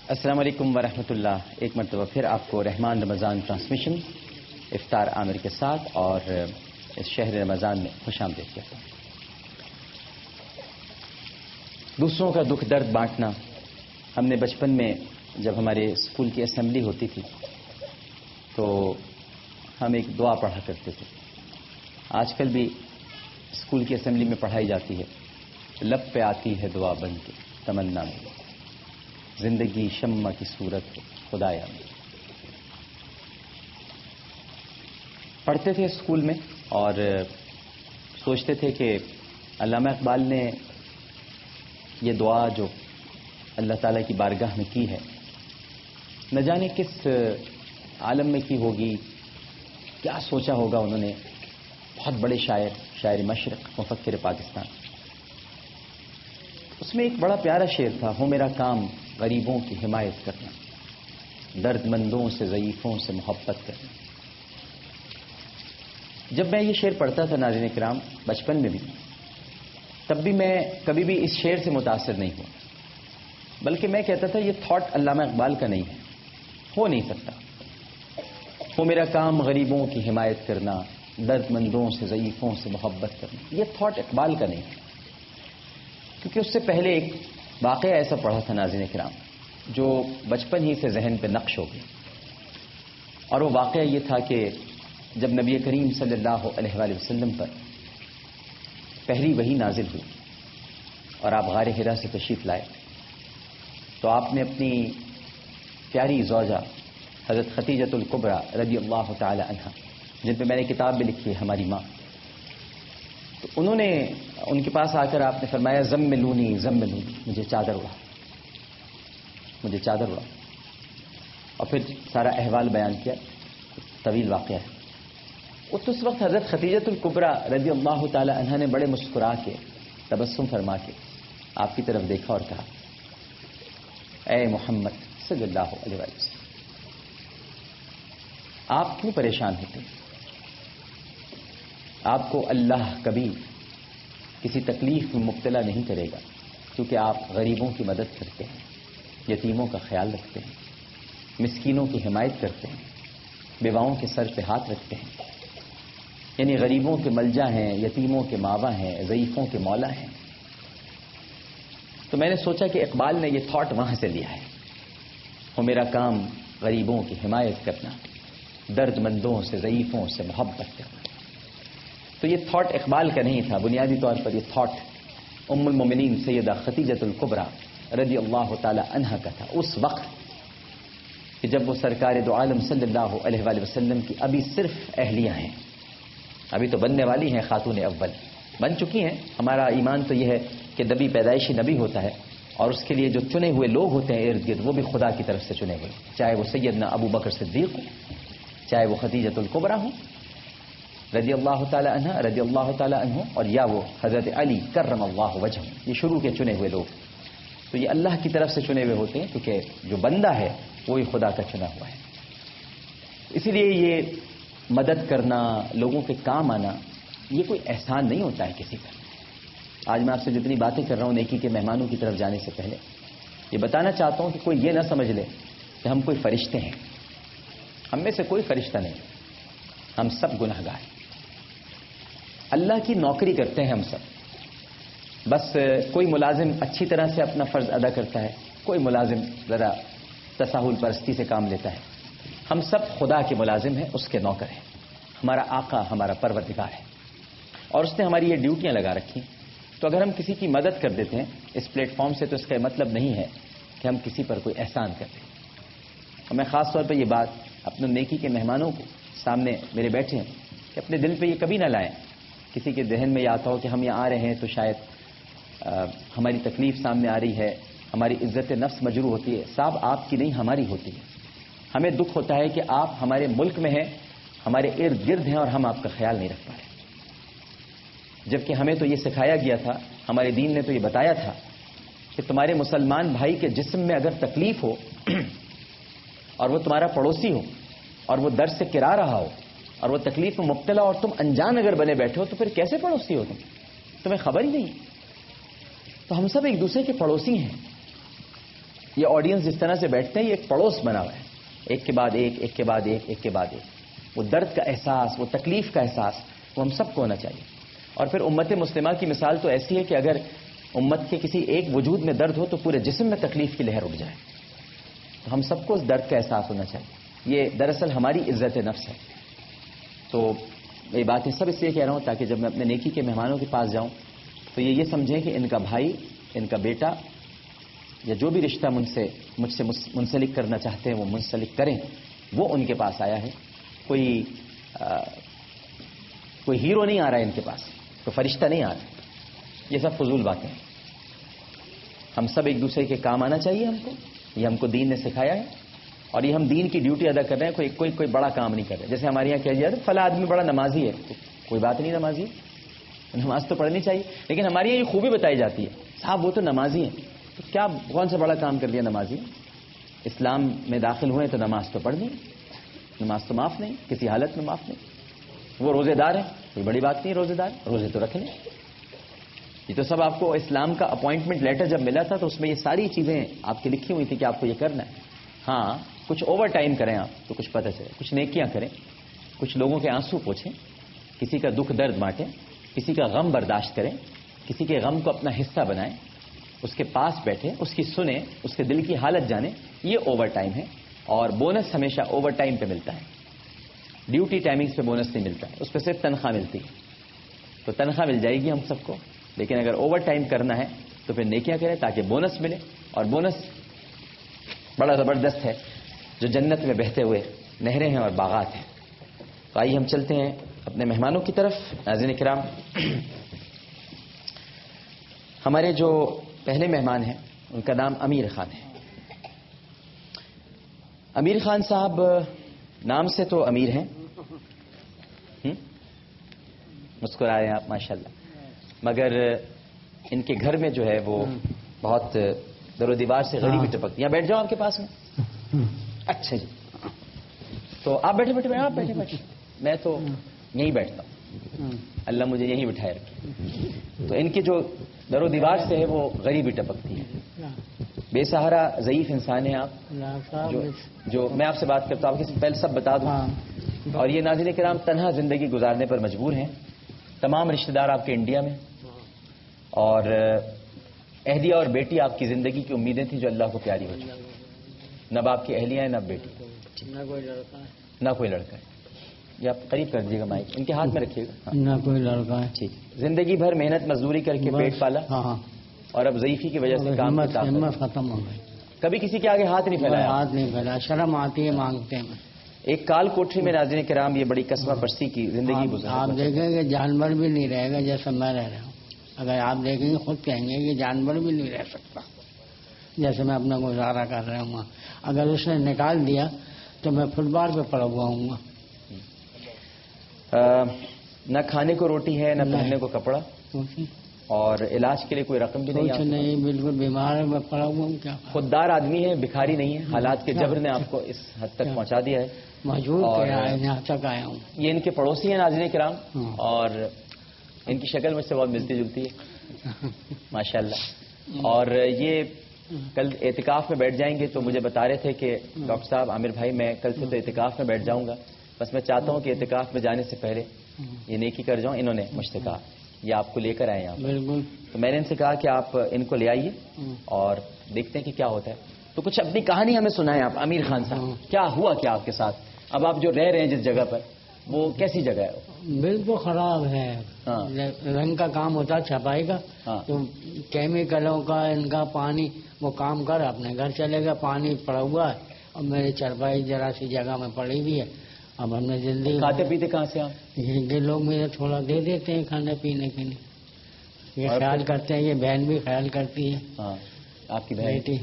السلام علیکم ورحمۃ اللہ. ایک مرتبہ پھر آپ کو رحمان رمضان ٹرانسمیشن افطار عامر کے ساتھ اور اس شہر رمضان میں خوش آمدید کہتا ہوں. دوسروں کا دکھ درد بانٹنا. ہم نے بچپن میں جب ہمارے اسکول کی اسمبلی ہوتی تھی تو ہم ایک دعا پڑھا کرتے تھے. آج کل بھی اسکول کی اسمبلی میں پڑھائی جاتی ہے. لب پہ آتی ہے دعا بن کے تمنا میں، زندگی شمع کی صورت ہو خدایا. پڑھتے تھے اسکول میں اور سوچتے تھے کہ علامہ اقبال نے یہ دعا جو اللہ تعالیٰ کی بارگاہ میں کی ہے، نہ جانے کس عالم میں کی ہوگی، کیا سوچا ہوگا انہوں نے. بہت بڑے شاعر مشرق، مفکر پاکستان. اس میں ایک بڑا پیارا شعر تھا، ہو میرا کام غریبوں کی حمایت کرنا، درد مندوں سے ضعیفوں سے محبت کرنا. جب میں یہ شعر پڑھتا تھا ناظرین کرام بچپن میں بھی، تب بھی میں کبھی بھی اس شعر سے متاثر نہیں ہوا، بلکہ میں کہتا تھا یہ تھاٹ علامہ اقبال کا نہیں ہے، ہو نہیں سکتا. ہو میرا کام غریبوں کی حمایت کرنا، درد مندوں سے ضعیفوں سے محبت کرنا. یہ تھاٹ اقبال کا نہیں ہے، کیونکہ اس سے پہلے ایک واقعہ ایسا پڑھا تھا ناظرین کرام جو بچپن ہی سے ذہن پہ نقش ہو گیا. اور وہ واقعہ یہ تھا کہ جب نبی کریم صلی اللہ علیہ وآلہ وسلم پر پہلی وحی نازل ہوئی اور آپ غار حرا سے تشریف لائے تو آپ نے اپنی پیاری زوجہ حضرت خدیجۃ الکبریٰ رضی اللہ تعالی عنہا، جن پہ میں نے کتاب بھی لکھی ہے ہماری ماں، تو انہوں نے ان کے پاس آ کر آپ نے فرمایا زملونی زملونی، مجھے چادر اڑا، مجھے چادر اڑا. اور پھر سارا احوال بیان کیا. طویل واقعہ ہے. اس وقت حضرت خدیجۃ الکبریٰ رضی اللہ تعالی عنہا نے بڑے مسکرا کے تبسم فرما کے آپ کی طرف دیکھا اور کہا اے محمد صلی اللہ علیہ وسلم، آپ کیوں پریشان ہوتے ہیں؟ آپ کو اللہ کبھی کسی تکلیف میں مبتلا نہیں کرے گا، کیونکہ آپ غریبوں کی مدد کرتے ہیں، یتیموں کا خیال رکھتے ہیں، مسکینوں کی حمایت کرتے ہیں، بیواؤں کے سر پہ ہاتھ رکھتے ہیں. یعنی غریبوں کے ملجا ہیں، یتیموں کے ماوا ہیں، ضعیفوں کے مولا ہیں. تو میں نے سوچا کہ اقبال نے یہ تھاٹ وہاں سے لیا ہے، وہ میرا کام غریبوں کی حمایت کرنا، درد مندوں سے ضعیفوں سے محبت کرنا. تو یہ تھاٹ اقبال کا نہیں تھا. بنیادی طور پر یہ تھاٹ ام المومنین سیدہ خدیجۃ الکبریٰ رضی اللہ تعالی عنہا کا تھا، اس وقت کہ جب وہ سرکار دو عالم صلی اللہ علیہ وآلہ وسلم کی ابھی صرف اہلیہ ہیں، ابھی تو بننے والی ہیں، خاتون اول بن چکی ہیں. ہمارا ایمان تو یہ ہے کہ نبی پیدائشی نبی ہوتا ہے اور اس کے لیے جو چنے ہوئے لوگ ہوتے ہیں ارد گرد، وہ بھی خدا کی طرف سے چنے ہوئے، چاہے وہ سیدنا ابو بکر صدیق ہو، چاہے وہ خدیجۃ الکبریٰ ہو رضی اللہ تعالی عنہ رضی اللہ تعالی عنہ، اور یا وہ حضرت علی کرم اللہ وجہہ. یہ شروع کے چنے ہوئے لوگ، تو یہ اللہ کی طرف سے چنے ہوئے ہوتے ہیں، کیونکہ جو بندہ ہے وہی خدا کا چنا ہوا ہے. اسی لیے یہ مدد کرنا، لوگوں کے کام آنا، یہ کوئی احسان نہیں ہوتا ہے کسی کا. آج میں آپ سے جتنی باتیں کر رہا ہوں نیکی کے مہمانوں کی طرف جانے سے پہلے یہ بتانا چاہتا ہوں کہ کوئی یہ نہ سمجھ لے کہ ہم کوئی فرشتے ہیں. ہم میں سے کوئی فرشتہ نہیں، ہم سب گناہگار ہیں. اللہ کی نوکری کرتے ہیں ہم سب. بس کوئی ملازم اچھی طرح سے اپنا فرض ادا کرتا ہے، کوئی ملازم ذرا تساہل پرستی سے کام لیتا ہے. ہم سب خدا کے ملازم ہیں، اس کے نوکر ہیں. ہمارا آقا ہمارا پروردگار ہے اور اس نے ہماری یہ ڈیوٹیاں لگا رکھی. تو اگر ہم کسی کی مدد کر دیتے ہیں اس پلیٹ فارم سے، تو اس کا مطلب نہیں ہے کہ ہم کسی پر کوئی احسان کرتے ہیں. اور میں خاص طور پہ یہ بات اپنے نیکی کے مہمانوں کو سامنے میرے بیٹھے ہیں کہ اپنے دل پہ یہ کبھی نہ لائیں. کسی کے ذہن میں یہ آتا ہو کہ ہم یہاں آ رہے ہیں تو شاید ہماری تکلیف سامنے آ رہی ہے، ہماری عزت نفس مجروح ہوتی ہے. صاحب آپ کی نہیں، ہماری ہوتی ہے. ہمیں دکھ ہوتا ہے کہ آپ ہمارے ملک میں ہیں، ہمارے ارد گرد ہیں اور ہم آپ کا خیال نہیں رکھ پا رہے. جبکہ ہمیں تو یہ سکھایا گیا تھا، ہمارے دین نے تو یہ بتایا تھا کہ تمہارے مسلمان بھائی کے جسم میں اگر تکلیف ہو اور وہ تمہارا پڑوسی ہو اور وہ درد سے کرا رہا ہو اور وہ تکلیف میں مبتلا اور تم انجان اگر بنے بیٹھے ہو تو پھر کیسے پڑوسی ہو تمہیں خبر ہی نہیں. تو ہم سب ایک دوسرے کے پڑوسی ہیں. یہ آڈینس جس طرح سے بیٹھتے ہیں یہ ایک پڑوس بنا ہوا ہے، ایک کے بعد ایک، ایک کے بعد ایک، ایک کے بعد ایک۔ وہ درد کا احساس، وہ تکلیف کا احساس وہ ہم سب کو ہونا چاہیے۔ اور پھر امت مسلمہ کی مثال تو ایسی ہے کہ اگر امت کے کسی ایک وجود میں درد ہو تو پورے جسم میں تکلیف کی لہر اٹھ جائے۔ تو ہم سب کو اس درد کا احساس ہونا چاہیے۔ یہ دراصل ہماری عزت نفس ہے۔ تو یہ باتیں سب اس لیے کہہ رہا ہوں تاکہ جب میں اپنے نیکی کے مہمانوں کے پاس جاؤں تو یہ سمجھیں کہ ان کا بھائی، ان کا بیٹا یا جو بھی رشتہ مجھ سے منسلک کرنا چاہتے ہیں وہ منسلک کریں، وہ ان کے پاس آیا ہے۔ کوئی ہیرو نہیں آ رہا ہے ان کے پاس، کوئی فرشتہ نہیں آ رہا۔ یہ سب فضول باتیں ہیں۔ ہم سب ایک دوسرے کے کام آنا چاہیے ہم کو، یہ ہم کو دین نے سکھایا ہے، اور یہ ہم دین کی ڈیوٹی ادا کر رہے ہیں۔ کوئی بڑا کام نہیں کر رہے۔ جیسے ہمارے یہاں کہا جاتا ہے فلاں آدمی بڑا نمازی ہے، کوئی بات نہیں، نمازی نماز تو پڑھنی چاہیے، لیکن ہمارے یہاں یہ خوبی بتائی جاتی ہے صاحب وہ تو نمازی ہیں، تو کیا کون سا بڑا کام کر لیا نمازی؟ اسلام میں داخل ہوئے تو نماز تو پڑھنی، نماز تو معاف نہیں، کسی حالت میں معاف نہیں۔ وہ روزے دار ہیں، کوئی بڑی بات نہیں، روزے دار، روزے تو رکھ لیں۔ یہ تو سب آپ کو اسلام کا اپوائنٹمنٹ لیٹر جب ملا تھا تو اس میں یہ ساری چیزیں آپ کی لکھی ہوئی تھی کہ آپ کو یہ کرنا ہے۔ ہاں کچھ اوور ٹائم کریں آپ تو کچھ پتہ چلے، کچھ نیکیاں کریں، کچھ لوگوں کے آنسو پوچھیں، کسی کا دکھ درد بانٹیں، کسی کا غم برداشت کریں، کسی کے غم کو اپنا حصہ بنائیں، اس کے پاس بیٹھیں، اس کی سنیں، اس کے دل کی حالت جانیں۔ یہ اوور ٹائم ہے، اور بونس ہمیشہ اوور ٹائم پہ ملتا ہے، ڈیوٹی ٹائمنگز پہ بونس نہیں ملتا ہے، اس پہ صرف تنخواہ ملتی ہے۔ تو تنخواہ مل جائے گی ہم سب کو، لیکن اگر اوور ٹائم کرنا ہے تو پھر نیکیاں کریں تاکہ بونس ملے، اور بونس بڑا زبردست ہے جو جنت میں بہتے ہوئے نہریں ہیں اور باغات ہیں۔ تو آئیے ہم چلتے ہیں اپنے مہمانوں کی طرف۔ ناظرین کرام، ہمارے جو پہلے مہمان ہیں ان کا نام امیر خان ہے۔ امیر خان صاحب نام سے تو امیر ہیں، مسکرا رہے ہیں آپ ماشاءاللہ، مگر ان کے گھر میں جو ہے وہ بہت در و دیوار سے غریبی ٹپکتی ہے۔ یہاں بیٹھ جاؤ آپ کے پاس میں۔ اچھا جی، تو آپ بیٹھے، آپ بیٹھے، میں تو یہیں بیٹھتا ہوں، اللہ مجھے یہیں بٹھائے رکھے۔ تو ان کی جو در و دیوار سے ہے وہ غریبی ٹپکتی ہے، بے سہارا ضعیف انسان ہیں آپ، جو میں آپ سے بات کرتا ہوں آپ کے پہلے سب بتا دوں۔ اور یہ ناظرین کرام تنہا زندگی گزارنے پر مجبور ہیں، تمام رشتہ دار آپ کے انڈیا میں، اور اہلیہ اور بیٹی آپ کی زندگی کی امیدیں تھیں جو اللہ کو پیاری ہو چکی، نہ باپ کی اہلیہ ہے نہ بیٹی، نہ کوئی لڑکا ہے۔ یہ آپ قریب کر دیجیے گا مائک، ان کے ہاتھ میں رکھیے گا۔ نہ کوئی لڑکا ہے، ٹھیک۔ زندگی بھر محنت مزدوری کر کے پیٹ پالا، اور اب ضعیفی کی وجہ سے کام ہمت ختم ہو گئی، کبھی کسی کے آگے ہاتھ نہیں پھیلایا، ہاتھ نہیں پھیلایا، شرم آتی ہے مانگتے ہیں۔ ایک کال کوٹری میں ناظرین کرام یہ بڑی قسمہ پرسی کی زندگی گزاری۔ آپ دیکھیں گے جانور بھی نہیں رہے گا جیسا میں رہ رہا ہوں، اگر آپ دیکھیں گے خود کہیں گے کہ جانور بھی نہیں رہ سکتا جیسے میں اپنا گزارا کر رہا ہوں۔ اگر اس نے نکال دیا تو میں فٹ بال پہ پڑا ہوا ہوں گا۔ نہ کھانے کو روٹی ہے، نہ پہننے کو کپڑا، اور علاج کے لیے کوئی رقم بھی نہیں۔ کچھ نہیں، بالکل بیمار ہے، میں پڑا ہوا ہوں۔ کیا خوددار آدمی ہے، بھکاری نہیں ہے، حالات کے جبر نے آپ کو اس حد تک پہنچا دیا ہے، مجبور کیا ہے، یہاں تک آیا ہوں۔ یہ ان کے پڑوسی ہیں ناظرین کرام، اور ان کی شکل مجھ سے بہت ملتی جلتی ہے ماشاءاللہ۔ اور یہ کل اعتکاف میں بیٹھ جائیں گے تو مجھے بتا رہے تھے کہ ڈاکٹر صاحب عامر بھائی میں کل سے تو اعتکاف میں بیٹھ جاؤں گا، بس میں چاہتا ہوں کہ اعتکاف میں جانے سے پہلے یہ نیکی کر جاؤں۔ انہوں نے مجھ سے کہا یہ آپ کو لے کر آئے یہاں، بالکل۔ تو میں نے ان سے کہا کہ آپ ان کو لے آئیے اور دیکھتے ہیں کہ کیا ہوتا ہے۔ تو کچھ اپنی کہانی ہمیں سنائیں آپ امیر خان صاحب، کیا ہوا کیا آپ کے ساتھ؟ اب آپ جو رہ رہے ہیں جس جگہ پر، وہ کیسی جگہ ہے؟ بالکل خراب ہے، رنگ کا کام ہوتا ہے چھپائی کا، تو کیمیکلوں کا ان کا پانی وہ کام کر اپنے گھر چلے گا، پانی پڑا ہوا ہے اور میری چرپائی ذرا سی جگہ میں پڑی ہوئی ہے۔ اب ہم نے جلدی کھاتے پیتے کہاں سے آپ؟ یہ لوگ مجھے تھوڑا دے دیتے ہیں کھانے پینے کے لیے، یہ خیال کرتے ہیں، یہ بہن بھی خیال کرتی ہے، آپ کی بیٹی